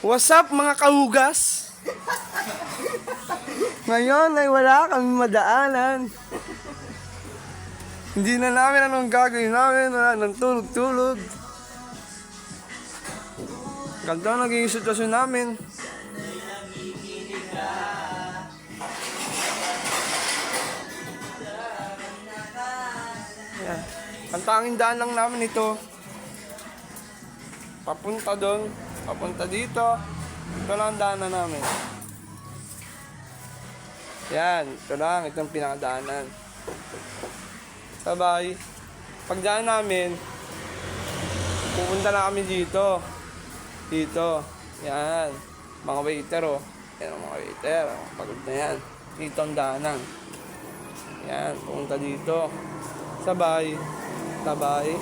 What's up mga kahugas? Ngayon ay wala kami madaanan. Hindi na namin anong gagawin namin. Wala nang tulog-tulog. Ganito ang naging sitwasyon namin. Yan. Ang tanging daan lang namin ito. Papunta doon. Papunta dito. Ito lang ang daanan namin. Yan. Ito lang. Itong pinakadaanan. Sabay. Pagdaan namin, pupunta na kami dito. Dito. Yan. Mga waiter, oh. Yan ang mga waiter. Pagod na yan. Dito ang daanan. Yan. Pupunta dito. Sabay. Sabay.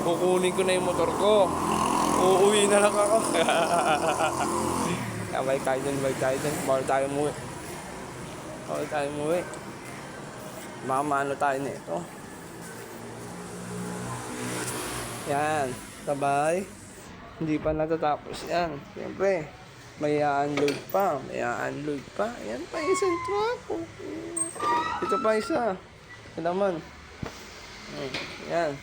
Kukunin ko na yung motor ko. Uuwi na lang ako. Bye tayo dun. Bawal tayo umuwi. Mamano tayo nito. Yan. Sabay. Hindi pa natatapos yan. Siyempre, may i-unload pa. Yan pa isang truck. Ito pa isa. Ito naman. Yan.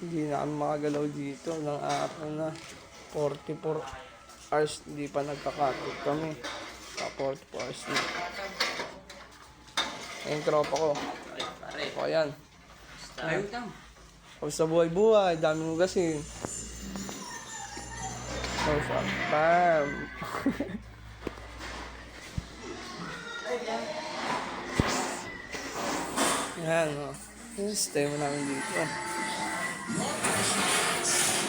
Hindi na kami makagalaw dito ng araw na 44 hours. Hindi pa nagkakatid kami. 44 hours na. Yung tropa ko. O yan. O sa buhay-buhay, dami mo gasin. O sa bam. Yan o. Stay mo namin dito.